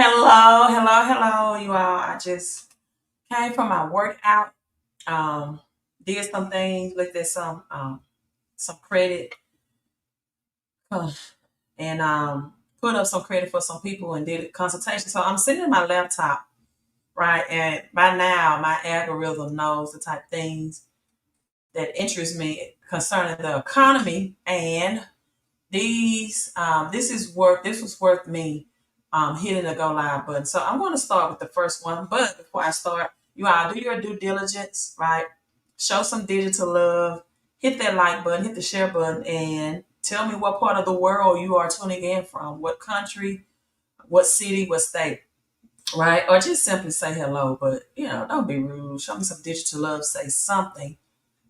Hello, you all. I just came from my workout. Um, did some things, looked at some credit, uh, and put up some credit for some people and did a consultation. So I'm sitting at my laptop, right? And by now, my algorithm knows the type of things that interest me concerning the economy, and this was worth me hitting the go live button. So I'm going to start with the first one. But before I start, you all do your due diligence, right? Show some digital love. Hit that like button, hit the share button, and tell me what part of the world you are tuning in from, what country, what city, what state, right? Or just simply say hello. But don't be rude. Show me some digital love. Say something.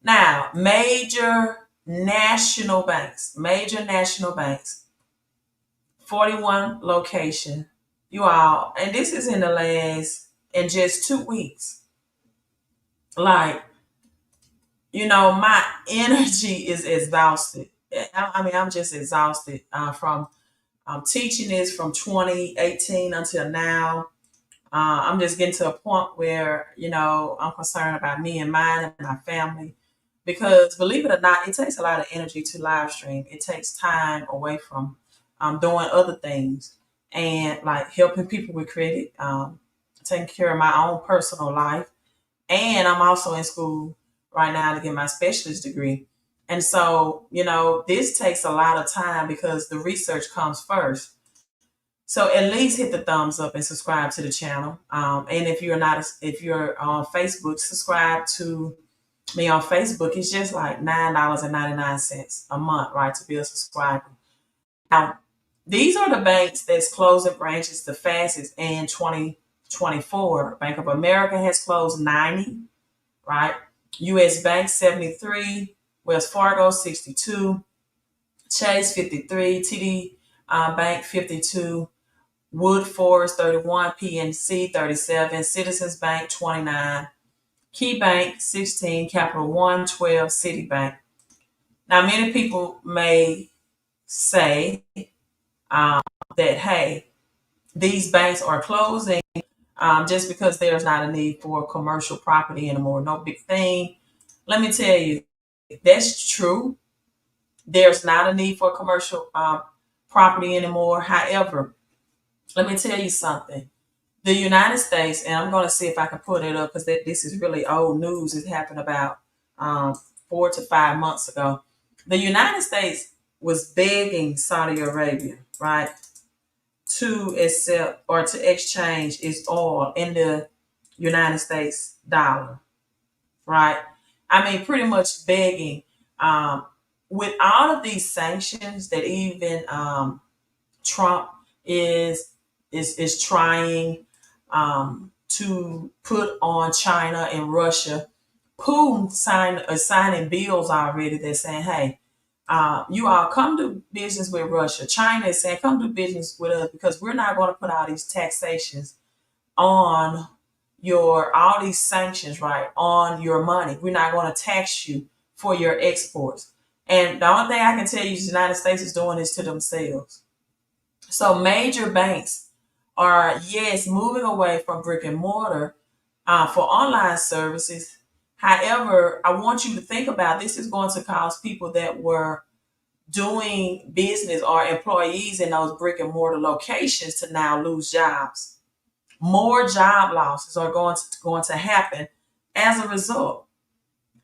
Now, major national banks 41 location. You all, and this is in just 2 weeks. Like, my energy is exhausted. I mean, I'm just exhausted from teaching this from 2018 until now. I'm just getting to a point where, I'm concerned about me and mine and my family. Because believe it or not, it takes a lot of energy to live stream. It takes time away from doing other things and like helping people with credit, taking care of my own personal life. And I'm also in school right now to get my specialist degree. And so, this takes a lot of time because the research comes first. So at least hit the thumbs up and subscribe to the channel. And if you're on Facebook, subscribe to me on Facebook. It's just like $9.99 a month, right, to be a subscriber. Now, these are the banks that's closing branches the fastest in 2024. Bank of America has closed 90, right? US Bank 73, Wells Fargo 62, Chase 53, TD Bank 52, Woodforest 31, PNC 37, Citizens Bank 29, Key Bank 16, Capital One 12, Citibank. Now, many people may say um, that, hey, these banks are closing just because there's not a need for commercial property anymore. No big thing. Let me tell you, that's true. There's not a need for commercial property anymore. However, let me tell you something. The United States, and I'm going to see if I can put it up because this is really old news. It happened about 4 to 5 months ago. The United States was begging Saudi Arabia, right, to accept or to exchange its oil in the United States dollar, right? I mean, pretty much begging. Um, with all of these sanctions that even Trump is is trying to put on China and Russia. Putin signing bills already. They're saying, "Hey, you all come do business with Russia." China is saying, "Come do business with us because we're not going to put all these taxations on your all these sanctions, right, on your money. We're not going to tax you for your exports." And the only thing I can tell you is the United States is doing this to themselves. So major banks are, yes, moving away from brick and mortar for online services. However, I want you to think about this is going to cause people that were doing business or employees in those brick and mortar locations to now lose jobs. More job losses are going to happen as a result.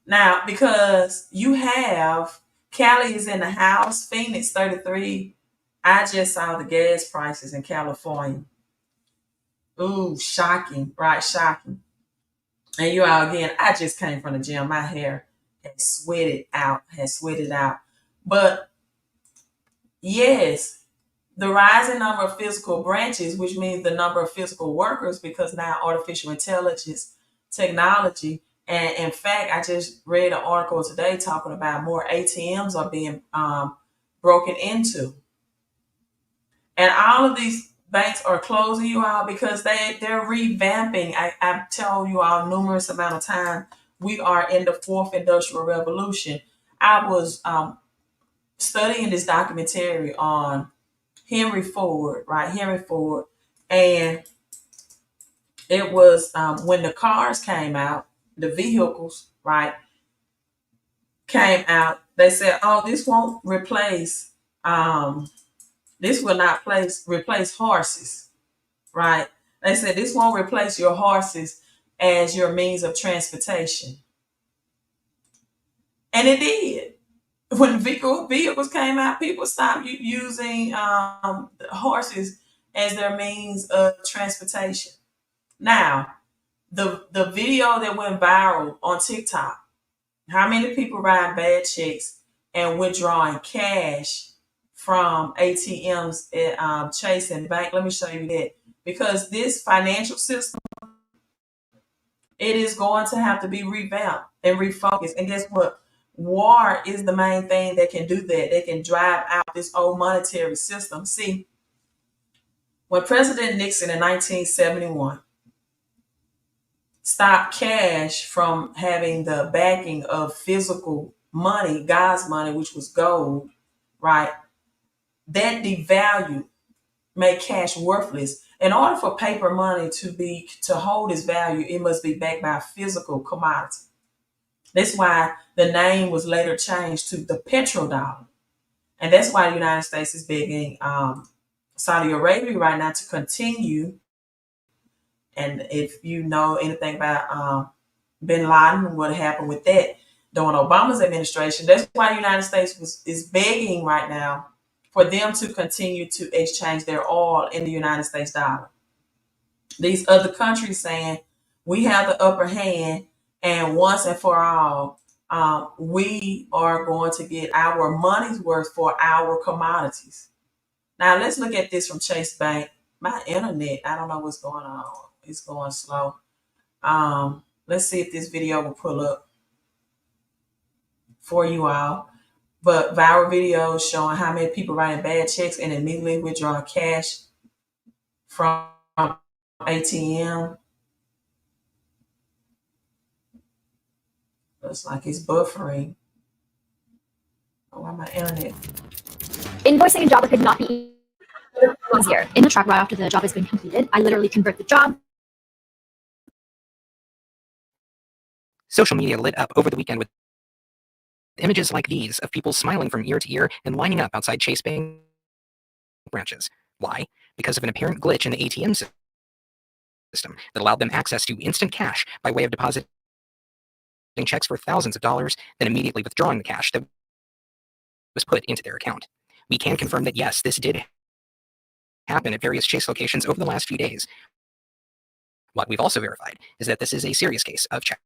Now, because you have Cali is in the house, Phoenix 33. I just saw the gas prices in California. Ooh, shocking, right? Shocking. And you all again, I just came from the gym. My hair has sweated out. But yes, the rising number of physical branches, which means the number of physical workers, because now artificial intelligence, technology, and in fact, I just read an article today talking about more ATMs are being broken into. And all of these banks are closing, you all, because they're revamping. I've told you all numerous amount of time we are in the fourth industrial revolution. I was studying this documentary on Henry Ford, right? Henry Ford. And it was when the cars came out, the vehicles, right, came out. They said, "Oh, this won't replace. Um, this will not replace horses, right?" They said this won't replace your horses as your means of transportation, and it did. When vehicles came out, people stopped using horses as their means of transportation. Now, the video that went viral on TikTok, how many people write bad checks and withdrawing cash from ATMs at Chase and Bank? Let me show you that. Because this financial system, it is going to have to be revamped and refocused. And guess what? War is the main thing that can do that. They can drive out this old monetary system. See, when President Nixon in 1971 stopped cash from having the backing of physical money, God's money, which was gold, right? That devalued, made cash worthless. In order for paper money to hold its value, it must be backed by a physical commodity. That's why the name was later changed to the petrodollar. And that's why the United States is begging Saudi Arabia right now to continue. And if you know anything about bin Laden, what happened with that during Obama's administration, that's why the United States is begging right now for them to continue to exchange their oil in the United States dollar. These other countries saying we have the upper hand, and once and for all, we are going to get our money's worth for our commodities. Now let's look at this from Chase Bank. My internet, I don't know what's going on. It's going slow. Let's see if this video will pull up for you all. But viral videos showing how many people writing bad checks and immediately withdrawing cash from ATM. Looks like it's buffering. Oh, why my internet? Invoicing a job could not be easier. In the track right after the job has been completed, I literally convert the job. Social media lit up over the weekend with images like these of people smiling from ear to ear and lining up outside Chase Bank branches. Why? Because of an apparent glitch in the ATM system that allowed them access to instant cash by way of depositing checks for thousands of dollars, then immediately withdrawing the cash that was put into their account. We can confirm that yes, this did happen at various Chase locations over the last few days. What we've also verified is that this is a serious case of check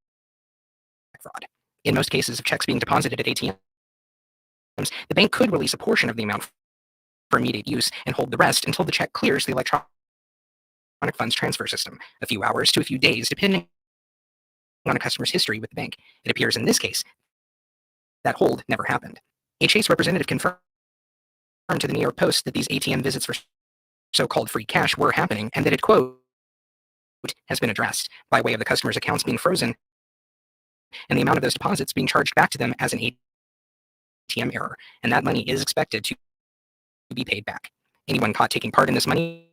fraud. In most cases of checks being deposited at ATMs, the bank could release a portion of the amount for immediate use and hold the rest until the check clears the electronic funds transfer system, a few hours to a few days, depending on a customer's history with the bank. It appears in this case that hold never happened. A Chase representative confirmed to the New York Post that these ATM visits for so-called free cash were happening and that it, quote, has been addressed by way of the customer's accounts being frozen and the amount of those deposits being charged back to them as an ATM error, and that money is expected to be paid back. Anyone caught taking part in this money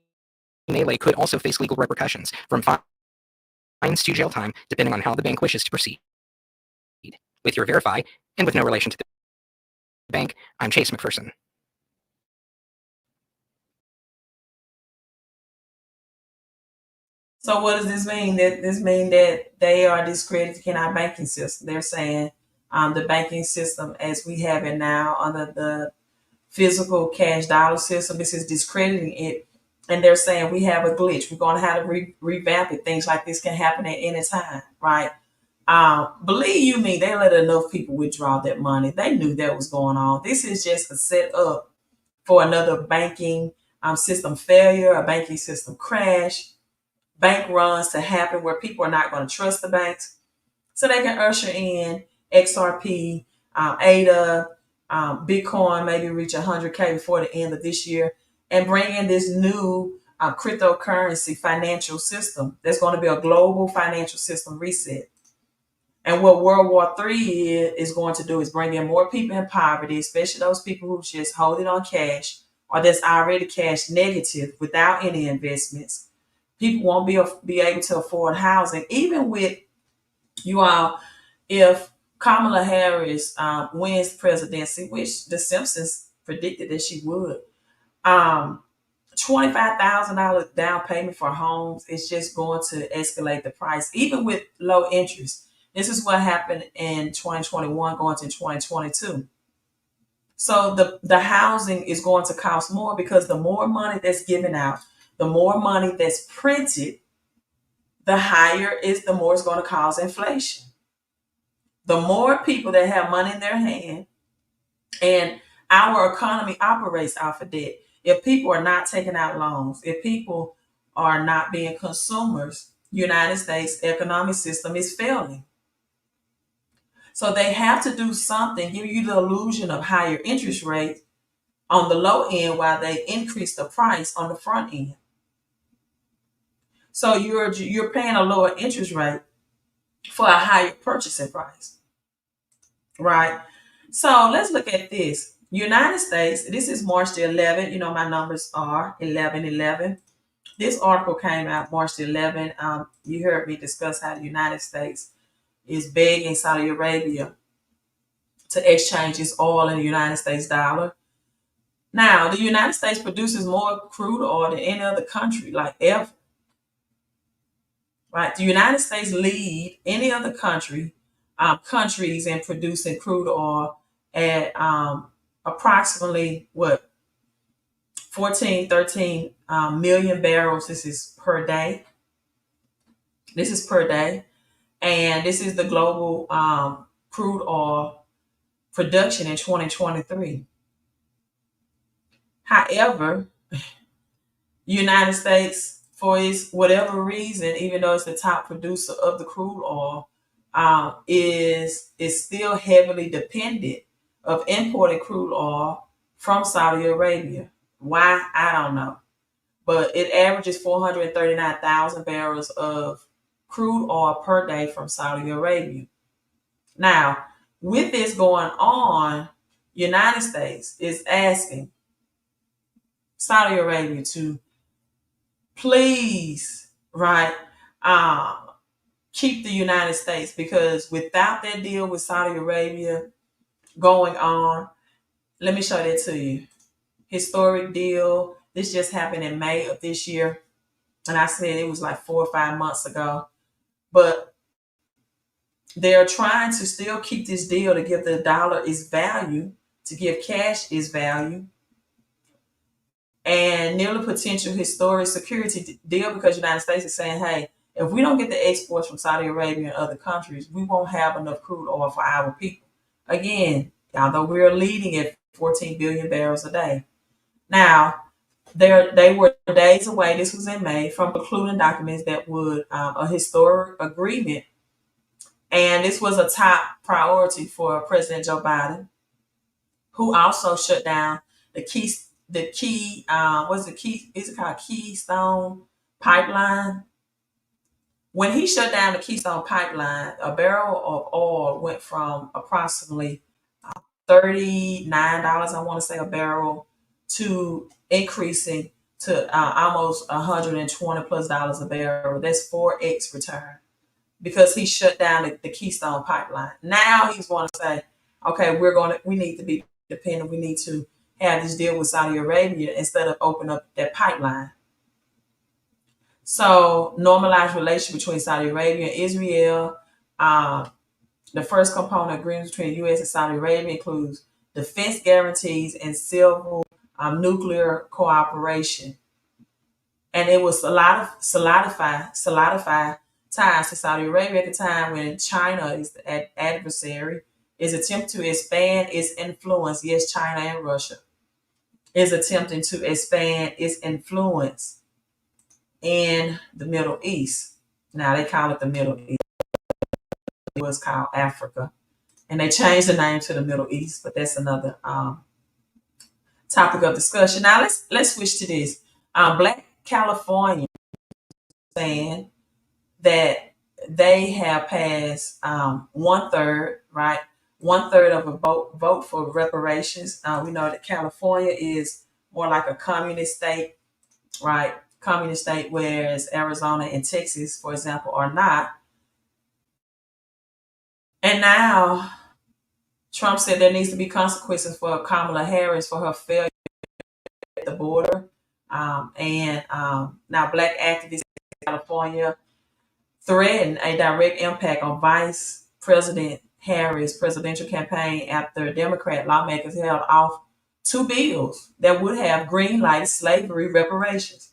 melee could also face legal repercussions, from fines to jail time, depending on how the bank wishes to proceed. With your Verify, and with no relation to the bank, I'm Chase McPherson. So what does this mean? This mean that they are discrediting our banking system. They're saying the banking system as we have it now under the physical cash dollar system, this is discrediting it. And they're saying we have a glitch. We're going to have to revamp it. Things like this can happen at any time, right? Believe you me, they let enough people withdraw that money. They knew that was going on. This is just a setup for another banking system failure, a banking system crash, bank runs to happen where people are not going to trust the banks. So they can usher in XRP, ADA, Bitcoin, maybe reach 100K before the end of this year, and bring in this new cryptocurrency financial system. There's going to be a global financial system reset. And what World War III is going to do is bring in more people in poverty, especially those people who just hold it on cash or that's already cash negative without any investments. People won't be able to afford housing, even with you all. If Kamala Harris wins the presidency, which the Simpsons predicted that she would, um, $25,000 down payment for homes is just going to escalate the price, even with low interest. This is what happened in 2021 going to 2022. So the housing is going to cost more because the more money that's given out, the more money that's printed, the higher is the more it's going to cause inflation. The more people that have money in their hand, and our economy operates off of debt. If people are not taking out loans, if people are not being consumers, United States economic system is failing. So they have to do something, give you the illusion of higher interest rates on the low end while they increase the price on the front end. So you're paying a lower interest rate for a higher purchasing price, right? So let's look at this. United States, this is March the 11th. You know, my numbers are 1111. This article came out March the 11th. You heard me discuss how the United States is begging Saudi Arabia to exchange its oil in the United States dollar. Now, the United States produces more crude oil than any other country, like ever. Right? The United States lead any other countries in producing crude oil at approximately what 14, 13 million barrels. This is per day. This is per day. And this is the global crude oil production in 2023. However, United States, for its whatever reason, even though it's the top producer of the crude oil, is still heavily dependent of importing crude oil from Saudi Arabia. Why? I don't know. But it averages 439,000 barrels of crude oil per day from Saudi Arabia. Now, with this going on, United States is asking Saudi Arabia to please, right, keep the United States, because without that deal with Saudi Arabia going on, let me show that to you. Historic deal. This just happened in May of this year. And I said it was like 4 or 5 months ago. But they're trying to still keep this deal to give the dollar its value, to give cash its value, and nearly potential historic security deal, because the United States is saying, hey, if we don't get the exports from Saudi Arabia and other countries, we won't have enough crude oil for our people. Again, although we're leading at 14 billion barrels a day. Now, they were days away, this was in May, from concluding documents that would a historic agreement. And this was a top priority for President Joe Biden, who also shut down what's the key? Is it called Keystone Pipeline? When he shut down the Keystone Pipeline, a barrel of oil went from approximately $39, I want to say, a barrel, to increasing to almost $120+ a barrel. That's 4x return, because he shut down the Keystone Pipeline. Now he's going to say, okay, we need to be dependent. We need to have this deal with Saudi Arabia instead of open up that pipeline. So normalized relations between Saudi Arabia and Israel. The first component agreements between the U.S. and Saudi Arabia includes defense guarantees and civil nuclear cooperation. And it was a lot of solidify ties to Saudi Arabia at the time when China is the adversary, is attempting to expand its influence. Yes, China and Russia is attempting to expand its influence in the Middle East. Now they call it the Middle East. It was called Africa, and they changed the name to the Middle East. But that's another topic of discussion. Now let's switch to this. Black California saying that they have passed 1/3, right? 1/3 of a vote for reparations. We know that California is more like a communist state, right? communist state, whereas Arizona and Texas, for example, are not. And now Trump said there needs to be consequences for Kamala Harris for her failure at the border. Now Black activists in California threaten a direct impact on Vice President Harris' presidential campaign after Democrat lawmakers held off two bills that would have green lighted slavery reparations.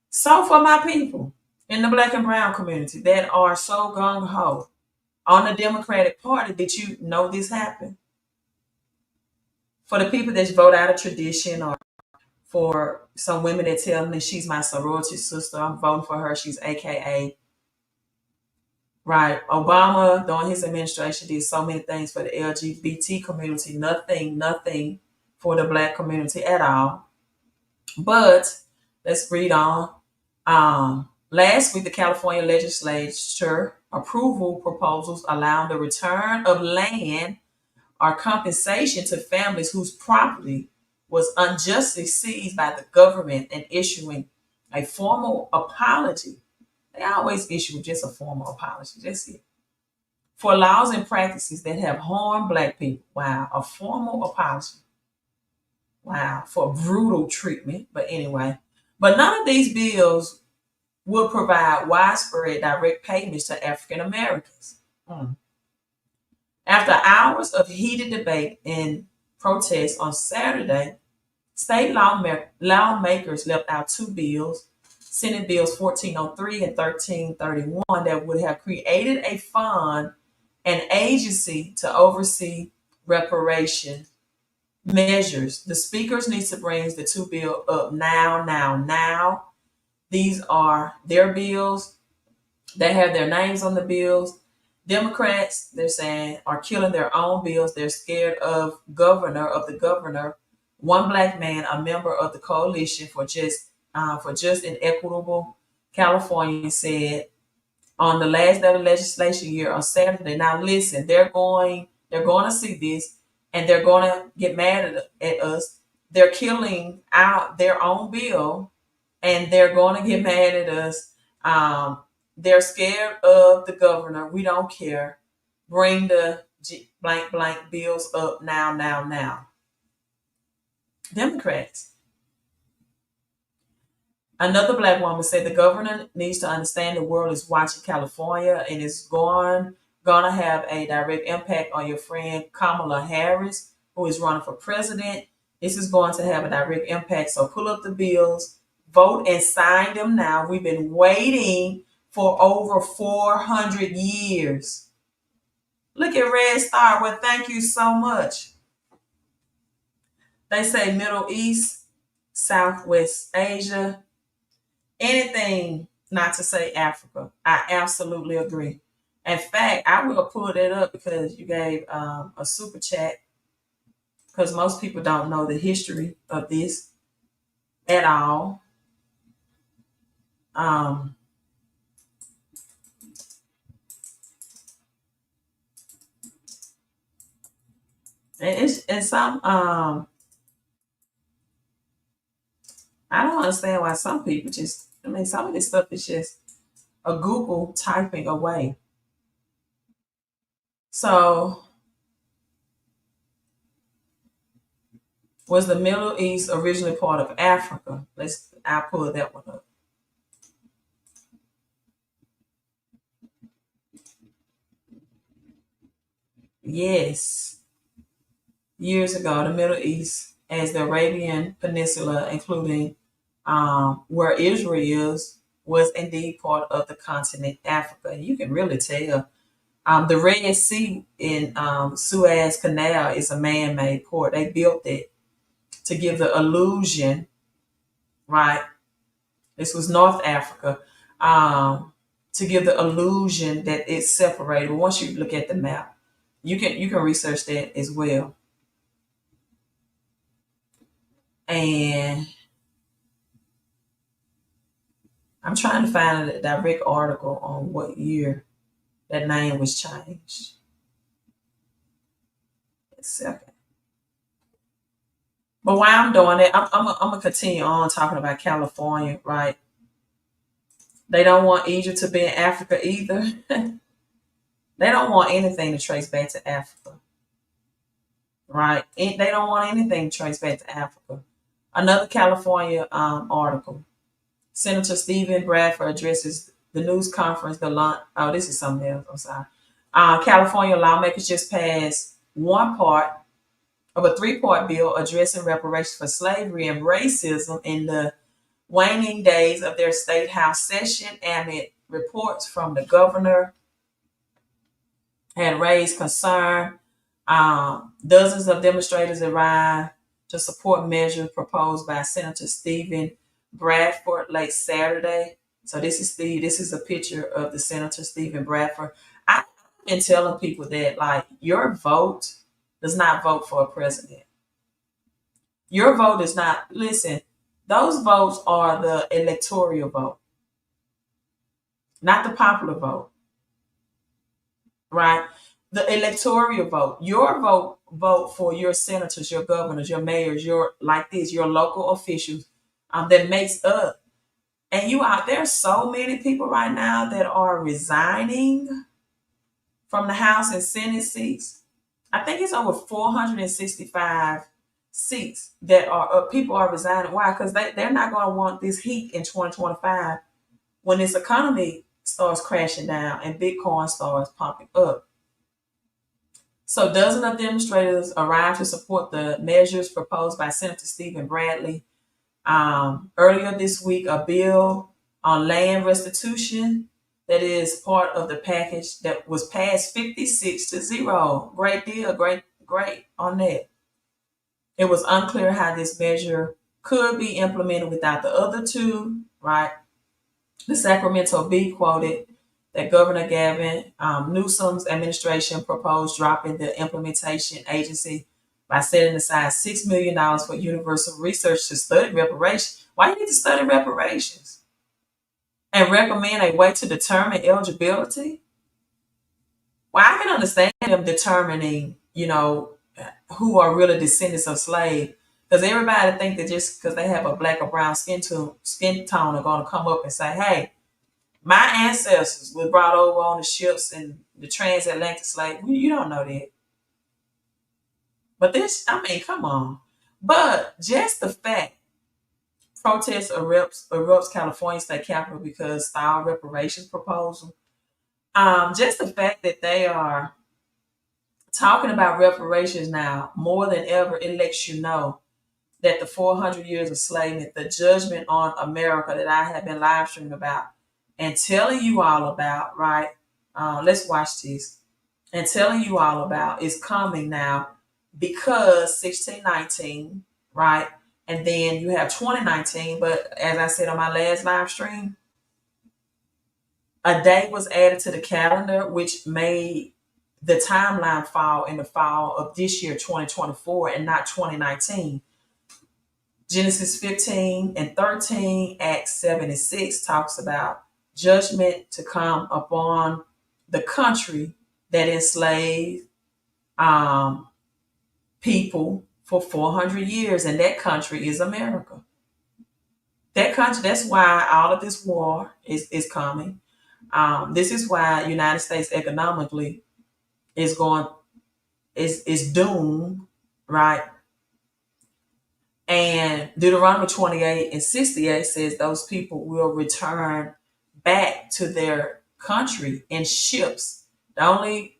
So for my people in the Black and brown community that are so gung ho on the Democratic Party, did you know this happened? For the people that vote out of tradition, or for some women that tell me she's my sorority sister, I'm voting for her, she's AKA. Right. Obama, during his administration, did so many things for the LGBT community, nothing for the Black community at all. But let's read on. Last week, the California legislature approval proposals allowing the return of land or compensation to families whose property was unjustly seized by the government and issuing a formal apology. They always issue just a formal apology. That's it. For laws and practices that have harmed Black people. Wow. A formal apology. Wow. For brutal treatment. But anyway. But none of these bills will provide widespread direct payments to African Americans. After hours of heated debate and protest on Saturday, state lawmakers left out two bills, Senate Bills 1403 and 1331, that would have created a fund and agency to oversee reparation measures. The speakers need to bring the two bills up now. These are their bills. They have their names on the bills. Democrats, they're saying, are killing their own bills. They're scared of the governor. One Black man, a member of the coalition for just and equitable California, said on the last day of the legislation year on Saturday. Now listen, they're going to see this and they're going to get mad at us. They're killing out their own bill and they're going to get mad at us. They're scared of the governor. We don't care. Bring the blank bills up now. Democrats. Another Black woman said the governor needs to understand the world is watching California and is going to have a direct impact on your friend Kamala Harris, who is running for president. This is going to have a direct impact. So pull up the bills, vote and sign them now. We've been waiting for over 400 years. Look at Red Star. Well, thank you so much. They say Middle East, Southwest Asia, anything not to say Africa. I absolutely agree. In fact, I will pull that up because you gave a super chat, because most people don't know the history of this at all. And some I don't understand why some people some of this stuff is just a Google typing away. So, was the Middle East originally part of Africa? I'll pull that one up. Yes. Years ago, the Middle East, as the Arabian Peninsula, including where Israel is, was indeed part of the continent Africa. You can really tell. The Red Sea in Suez Canal is a man-made port. They built it to give the illusion, right? This was North Africa, to give the illusion that it's separated. But once you look at the map, you can research that as well. And I'm trying to find a direct article on what year that name was changed. A second. But while I'm doing it, I'm gonna continue on talking about California, right? They don't want Egypt to be in Africa either. They don't want anything to trace back to Africa, right? They don't want anything to trace back to Africa. Another California article. Senator Stephen Bradford addresses the news conference. Oh, this is something else. I'm sorry. California lawmakers just passed one part of a three-part bill addressing reparations for slavery and racism in the waning days of their state house session, amid reports from the governor had raised concern. Dozens of demonstrators arrived to support measures proposed by Senator Stephen Bradford late Saturday. So this is a picture of the Senator Stephen Bradford. I've been telling people that like your vote does not vote for a president. Your vote is not, listen, those votes are the electoral vote, not the popular vote, right? The electoral vote, your vote for your senators, your governors, your mayors, your local officials that makes up. And there's so many people right now that are resigning from the House and Senate seats. I think it's over 465 seats that are people are resigning. Why? Because they're not going to want this heat in 2025 when this economy starts crashing down and Bitcoin starts pumping up. So dozens of demonstrators arrived to support the measures proposed by Senator Stephen Bradley. Earlier this week, a bill on land restitution that is part of the package that was passed 56-0. Great deal, great on that. It was unclear how this measure could be implemented without the other two, right? The Sacramento Bee quoted that Governor Gavin Newsom's administration proposed dropping the implementation agency by setting aside $6 million for universal research to study reparations. Why do you need to study reparations? And recommend a way to determine eligibility? Well, I can understand them determining, who are really descendants of slaves. Because everybody think that just because they have a black or brown skin tone are going to come up and say, hey, my ancestors were brought over on the ships and the transatlantic slave. You don't know that. But come on. But just the fact protests erupts California state capitol because style reparations proposal. Just the fact that they are talking about reparations now more than ever, it lets you know that the 400 years of slavery, the judgment on America that I have been live streaming about and telling you all about, right? Let's watch this. And telling you all about is coming now because 1619, right? And then you have 2019. But as I said on my last live stream, a day was added to the calendar, which made the timeline fall in the fall of this year, 2024, and not 2019. Genesis 15 and 13, Acts 7 and 6 talks about judgment to come upon the country that enslaved people for 400 years, and that country is America. That country, that's why all of this war is coming. This is why United States economically is doomed, right? And Deuteronomy 28 and 68 says those people will return back to their country in ships. The only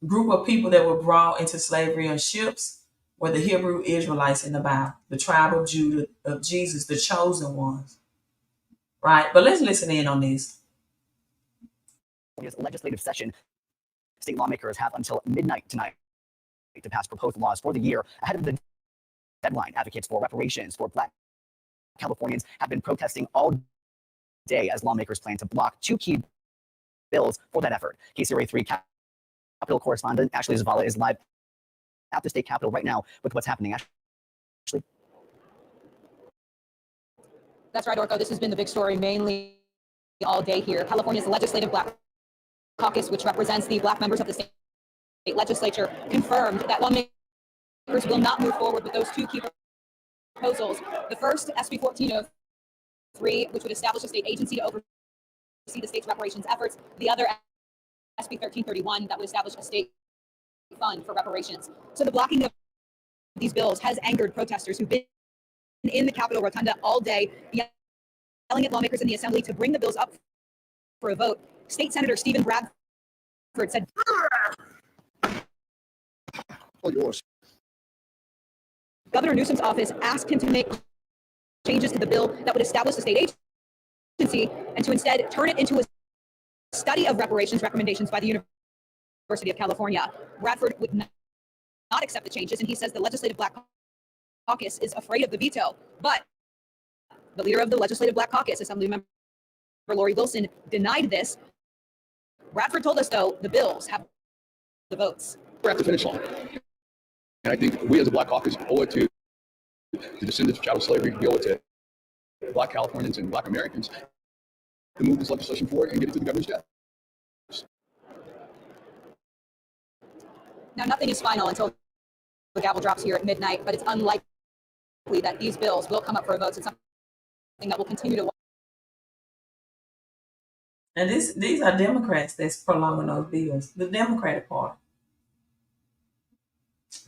group of people that were brought into slavery on ships were the Hebrew Israelites in the Bible, the tribe of Judah, of Jesus, the chosen ones. Right? But let's listen in on this. Legislative session. State lawmakers have until midnight tonight to pass proposed laws for the year ahead of the deadline. Advocates for reparations for Black Californians have been protesting all day as lawmakers plan to block two key bills for that effort. KCRA 3 Capitol correspondent Ashley Zavala is live at the state capitol right now with what's happening. Ashley. That's right, Orko. This has been the big story mainly all day here. California's Legislative Black Caucus, which represents the Black members of the state legislature, confirmed that lawmakers will not move forward with those two key proposals. The first, SB 14 3, which would establish a state agency to oversee the state's reparations efforts. The other, SB 1331, that would establish a state fund for reparations. So the blocking of these bills has angered protesters who've been in the Capitol Rotunda all day, yelling at lawmakers in the assembly to bring the bills up for a vote. State Senator Stephen Bradford said, All yours. Governor Newsom's office asked him to make changes to the bill that would establish the state agency and to instead turn it into a study of reparations recommendations by the University of California. Bradford would not accept the changes, and he says the Legislative Black Caucus is afraid of the veto. But the leader of the Legislative Black Caucus, Assemblymember Lori Wilson, denied this. Bradford told us, though, the bills have the votes. We're at the finish line. And I think we as a Black Caucus owe it to the descendants of chattel slavery, we owe it to Black Californians and Black Americans to move this legislation forward and get it to the governor's desk. Now, nothing is final until the gavel drops here at midnight, but it's unlikely that these bills will come up for a vote. So it's something that will continue to. And these are Democrats that's prolonging those bills, the Democratic Party.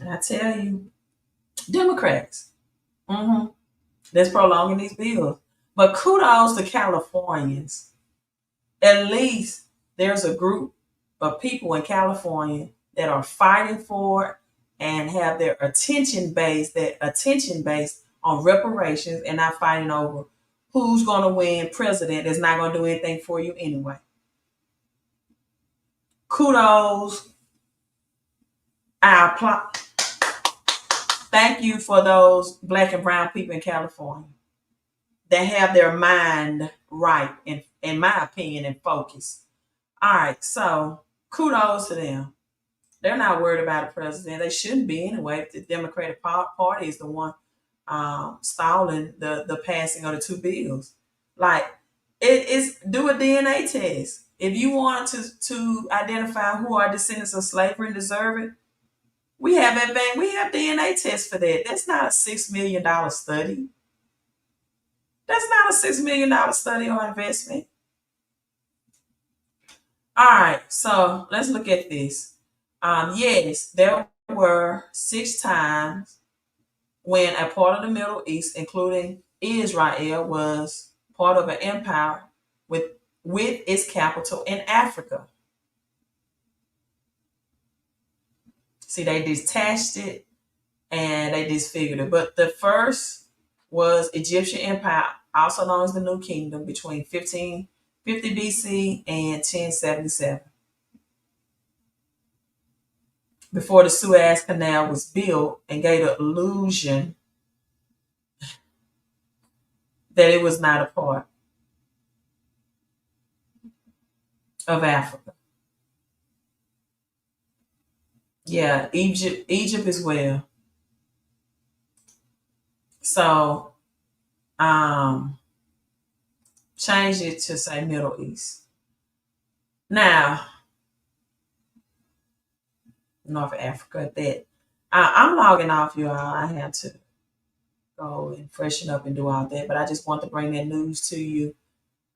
And I tell you, Democrats, that's prolonging these bills. But kudos to Californians. At least there's a group of people in California that are fighting for it and have their attention based on reparations and not fighting over who's going to win president that's not going to do anything for you anyway. Kudos. I apply. Thank you for those Black and brown people in California that have their mind right, in my opinion, and focus. All right, so kudos to them. They're not worried about a president. They shouldn't be anyway. If the Democratic Party is the one stalling the passing of the two bills. Like, it is, do a DNA test. If you want to identify who are descendants of slavery and deserve it, we have DNA tests for that. That's not a $6 million study. That's not a $6 million study or investment. All right, so let's look at this. Yes, there were 6 times when a part of the Middle East, including Israel, was part of an empire with its capital in Africa. See, they detached it and they disfigured it. But the first was Egyptian Empire, also known as the New Kingdom, between 1550 BC and 1077. Before the Suez Canal was built and gave the illusion that it was not a part of Africa. Yeah, Egypt as well. So, change it to say Middle East. Now, North Africa, that I'm logging off, you all. I have to go and freshen up and do all that, but I just want to bring that news to you.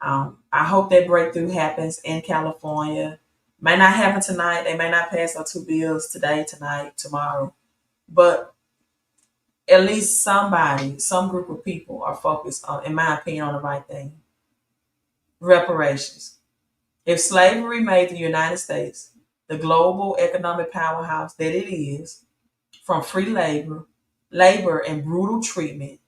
I hope that breakthrough happens in California. May not happen tonight. They may not pass those 2 bills today, tonight, tomorrow, but at least some group of people are focused on, in my opinion, on the right thing. Reparations. If slavery made the United States the global economic powerhouse that it is, from free labor and brutal treatment,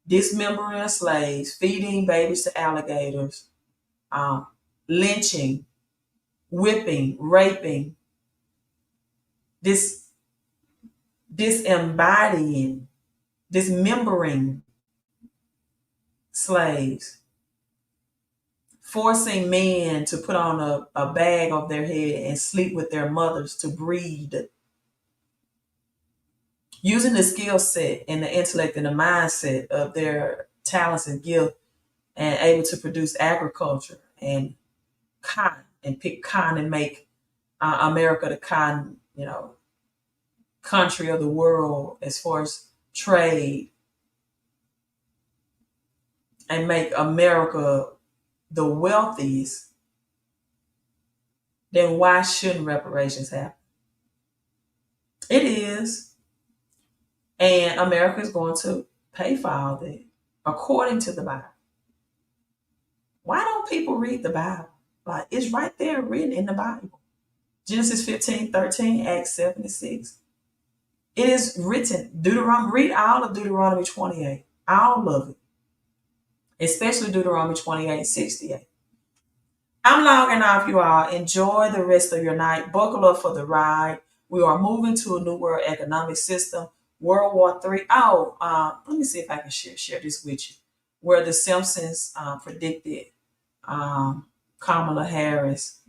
dismembering of slaves, feeding babies to alligators, lynching, whipping, raping, disembodying, dismembering slaves, forcing men to put on a bag over their head and sleep with their mothers to breed, using the skill set and the intellect and the mindset of their talents and gift and able to produce agriculture and cotton and pick cotton and make America the cotton, country of the world as far as trade. and make America the wealthiest, then why shouldn't reparations happen? It is. And America is going to pay for all that according to the Bible. Why don't people read the Bible? Like, it's right there written in the Bible. Genesis 15:13, Acts 76. It is written. Deuteronomy, read all of Deuteronomy 28. All of it. Especially Deuteronomy 28:68. I'm logging off, you all. Enjoy the rest of your night. Buckle up for the ride. We are moving to a new world economic system. World War III. Let me see if I can share this with you. Where the Simpsons predicted Kamala Harris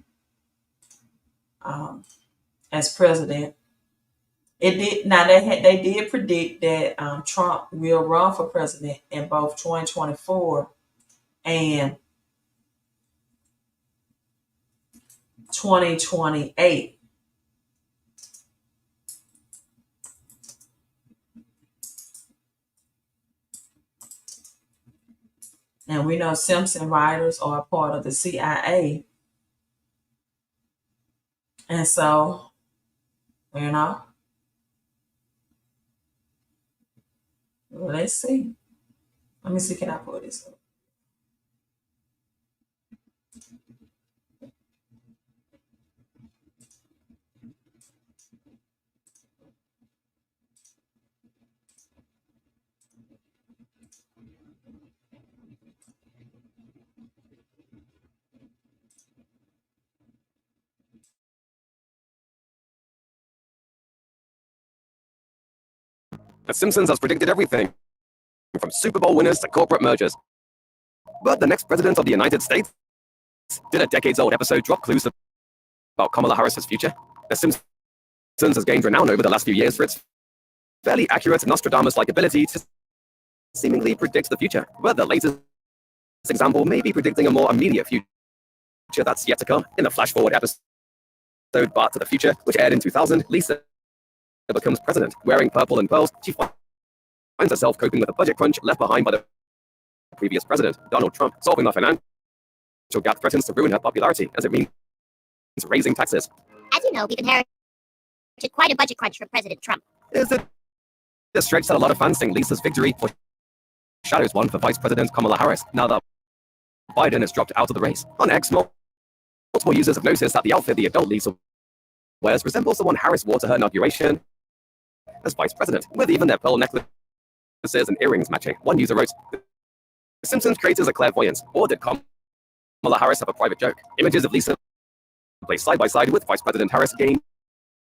as president. It did. Now they did predict that Trump will run for president in both 2024 and 2028. And we know Simpson writers are a part of the CIA. And so, let's see. Let me see, can I pull this up? The Simpsons has predicted everything, from Super Bowl winners to corporate mergers. But the next president of the United States, did a decades-old episode drop clues about Kamala Harris's future? The Simpsons has gained renown over the last few years for its fairly accurate Nostradamus-like ability to seemingly predict the future. But the latest example may be predicting a more immediate future that's yet to come. In the flash-forward episode Back to the Future, which aired in 2000, Lisa becomes president. Wearing purple and pearls, she finds herself coping with a budget crunch left behind by the previous president, Donald Trump. Solving the financial gap threatens to ruin her popularity, as it means raising taxes. As you know, we've inherited quite a budget crunch from President Trump. Is it a stretch that a lot of fans think Lisa's victory shadows one for Vice President Kamala Harris, now that Biden has dropped out of the race? On X, multiple users have noticed that the outfit the adult Lisa wears resembles the one Harris wore to her inauguration as vice president, with even their pearl necklaces and earrings matching. One user wrote, "The Simpsons creators are clairvoyants, or did Kamala Harris have a private joke?" Images of Lisa placed side by side with Vice President Harris gained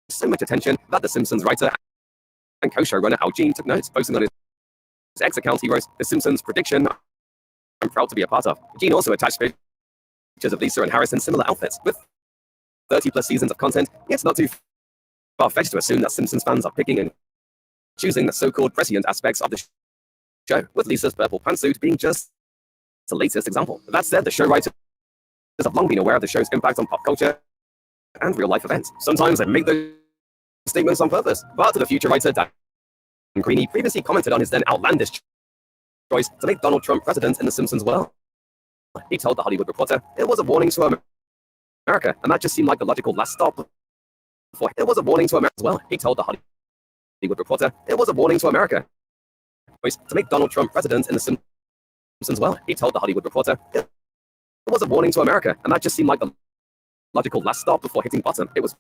so much attention that the Simpsons writer and co-showrunner Al Jean took notes. Posting on his X account, he wrote, "The Simpsons prediction I'm proud to be a part of." Jean also attached pictures of Lisa and Harris in similar outfits. With 30 plus seasons of content, it's not too far-fetched to assume that Simpsons fans are picking and choosing the so-called prescient aspects of the show, with Lisa's purple pantsuit being just the latest example. That said, the show writers have long been aware of the show's impact on pop culture and real-life events. Sometimes they make those statements on purpose. Back to the Future writer Dan Greeny previously commented on his then outlandish choice to make Donald Trump president in The Simpsons world. He told The Hollywood Reporter it was a warning to America, and that just seemed like the logical last stop. It was a warning to America as well. He told The Hollywood Reporter it was a warning to America to make Donald Trump president in The Simpsons world. He told The Hollywood Reporter it was a warning to America, and that just seemed like the logical last stop before hitting bottom. It was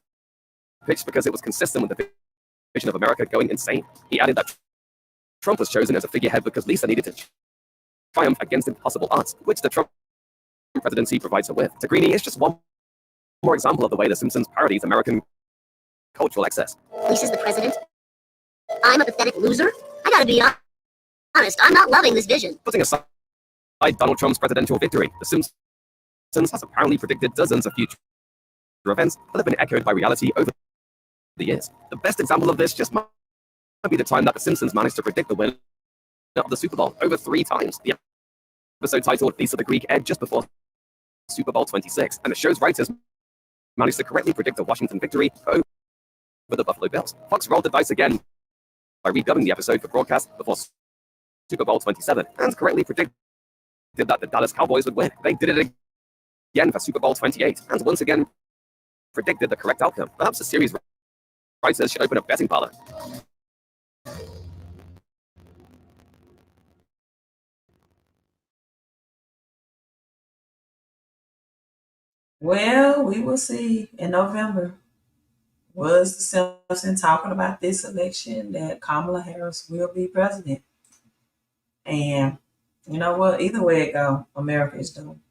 pitched because it was consistent with the vision of America going insane. He added that Trump was chosen as a figurehead because Lisa needed to triumph against impossible odds, which the Trump presidency provides her with. To Greeny, it's just one more example of the way The Simpsons parodies American cultural excess. Lisa's the president? I'm a pathetic loser? I gotta be honest, I'm not loving this vision. Putting aside Donald Trump's presidential victory, The Simpsons has apparently predicted dozens of future events that have been echoed by reality over the years. The best example of this just might be the time that The Simpsons managed to predict the winner of the Super Bowl over 3 times. The episode titled Lisa the Greek aired just before Super Bowl 26, and the show's writers managed to correctly predict the Washington victory over the Buffalo Bills. Fox rolled the dice again by redubbing the episode for broadcast before Super Bowl 27 and correctly predicted that the Dallas Cowboys would win. They did it again for Super Bowl 28, and once again predicted the correct outcome. Perhaps the series writers should open a betting parlor. Well, we will see in November. Was the Simpsons talking about this election that Kamala Harris will be president? And you know what? Either way it go, America is doomed.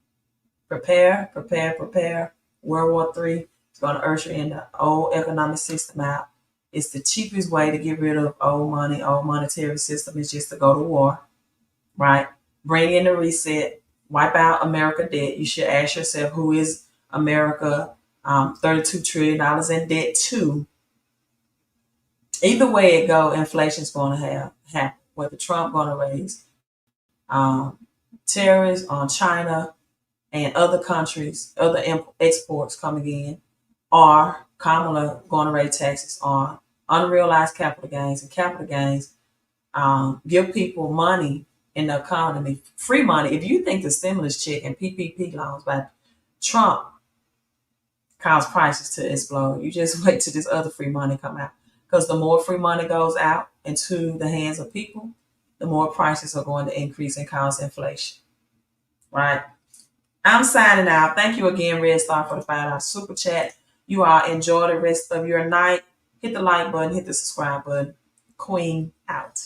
Prepare, prepare, prepare. World War III is going to usher in the old economic system out. It's the cheapest way to get rid of old money, old monetary system is just to go to war, right? Bring in the reset, wipe out America debt. You should ask yourself, who is America $32 trillion in debt to? Either way it go, inflation's going to happen. Whether Trump going to raise tariffs on China and other countries, other exports coming in, or Kamala going to raise taxes on unrealized capital gains. And capital gains give people money in the economy, free money. If you think the stimulus check and PPP loans by Trump caused prices to explode, you just wait till this other free money come out. Because the more free money goes out into the hands of people, the more prices are going to increase and cause inflation. Right? I'm signing out. Thank you again, Red Star, for the $5 super chat. You all enjoy the rest of your night. Hit the like button, hit the subscribe button. Queen out.